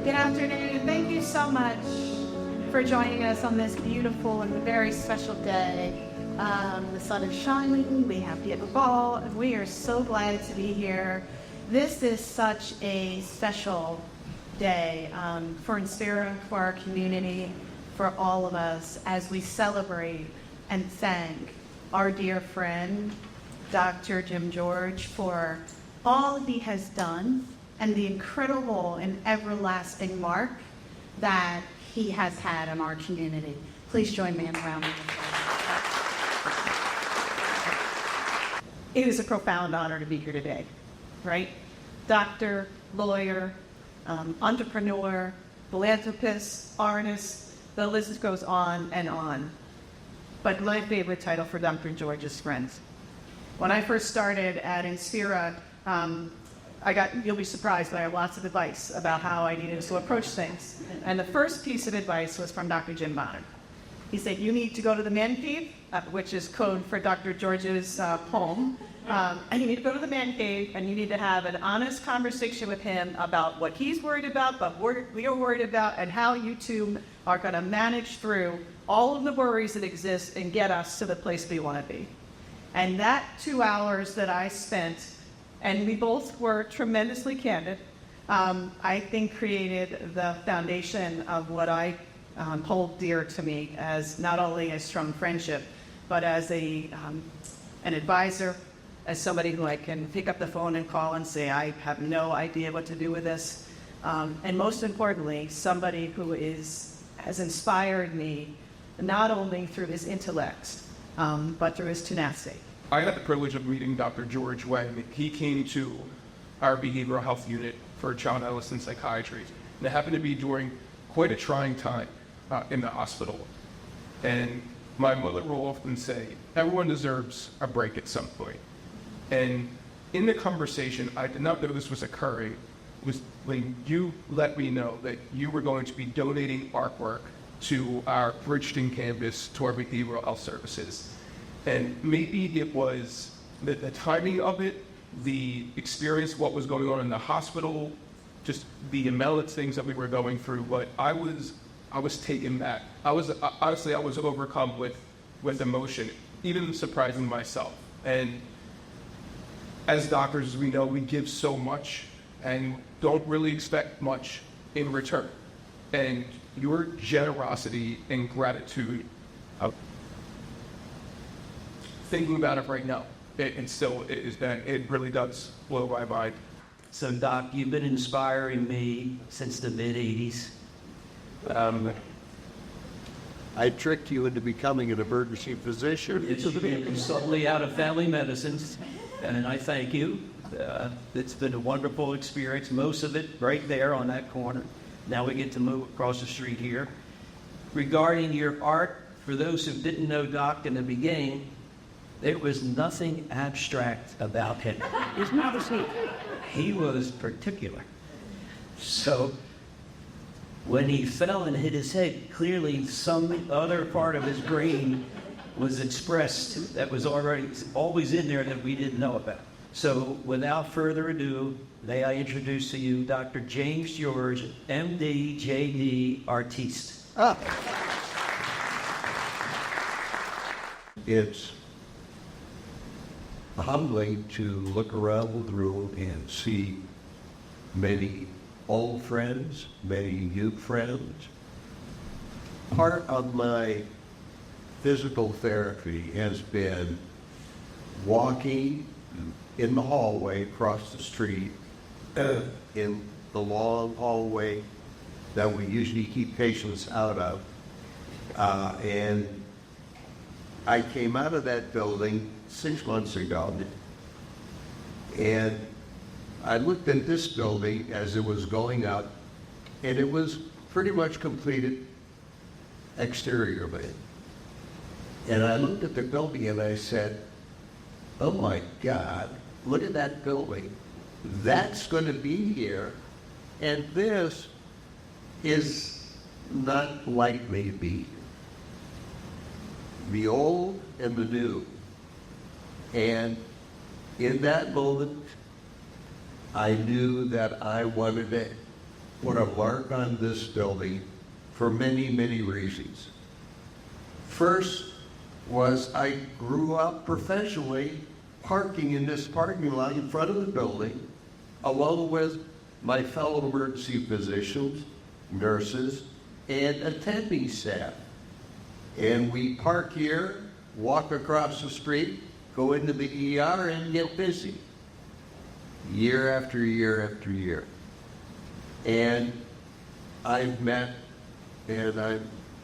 Good afternoon. Thank you so much for joining us on this beautiful and very special day. The sun is shining, we have the ball, and we are so glad to be here. This is such a special day for Inspira, for our community, for all of us, as we celebrate and thank our dear friend, Dr. Jim George, for all he has done and the incredible and everlasting mark that he has had on our community. Please join me in a round of applause. It is a profound honor to be here today, right? Doctor, lawyer, entrepreneur, philanthropist, artist, the list goes on and on. But my favorite title for Dr. George is friends. When I first started at Inspira, you'll be surprised, but I have lots of advice about how I needed to approach things. And the first piece of advice was from Dr. Jim Bonner. He said, you need to go to the man cave, which is code for Dr. George's poem. And you need to go to the man cave, and you need to have an honest conversation with him about what he's worried about, but we are worried about, and how you two are going to manage through all of the worries that exist and get us to the place we want to be. And that 2 hours that I spent, and we both were tremendously candid, I think created the foundation of what I hold dear to me as not only a strong friendship, but as an advisor, as somebody who I can pick up the phone and call and say, I have no idea what to do with this. And most importantly, somebody who has inspired me, not only through his intellect, but through his tenacity. I had the privilege of meeting Dr. George when he came to our behavioral health unit for child and adolescent psychiatry. And it happened to be during quite a trying time in the hospital. And my mother will often say, everyone deserves a break at some point. And in the conversation, I did not know this was occurring, was when you let me know that you were going to be donating artwork to our Bridgeton campus, to our behavioral health services. And maybe it was the timing of it, the experience, what was going on in the hospital, just the amount of things that we were going through. But I was taken back. I was overcome with emotion, even surprising myself. And as doctors, we know we give so much and don't really expect much in return. And your generosity and gratitude, thinking about it right now, it really does blow my mind. So, Doc, you've been inspiring me since the mid-'80s. I tricked you into becoming an emergency physician. It's solely out of family medicines, and I thank you. It's been a wonderful experience, most of it right there on that corner. Now we get to move across the street here. Regarding your art, for those who didn't know Doc in the beginning, there was nothing abstract about him. He was particular. So when he fell and hit his head, clearly some other part of his brain was expressed that was always in there that we didn't know about. So without further ado, may I introduce to you Dr. James George, MD, JD, artiste. It's humbling to look around the room and see many old friends, many new friends. Part of my physical therapy has been walking in the hallway across the street, in the long hallway that we usually keep patients out of. And I came out of that building 6 months ago, and I looked at this building as it was going up, and it was pretty much completed exteriorly. And I looked at the building and I said, oh my God, look at that building. That's going to be here, and this is not likely to be. The old and the new. And in that moment, I knew that I wanted to put a mark on this building for many, many reasons. First was I grew up professionally parking in this parking lot in front of the building, along with my fellow emergency physicians, nurses, and attending staff. And we park here, walk across the street, go into the ER, and get busy. Year after year after year. And I've met, and I'm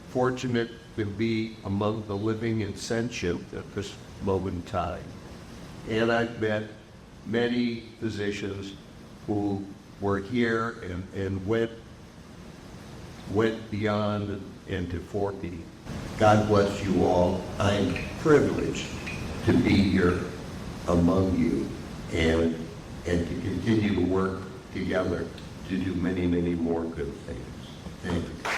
fortunate to be among the living and sentient at this moment in time. And I've met many physicians who were here and went beyond into 40. God bless you all. I'm privileged to be here among you and to continue to work together to do many, many more good things. Thank you.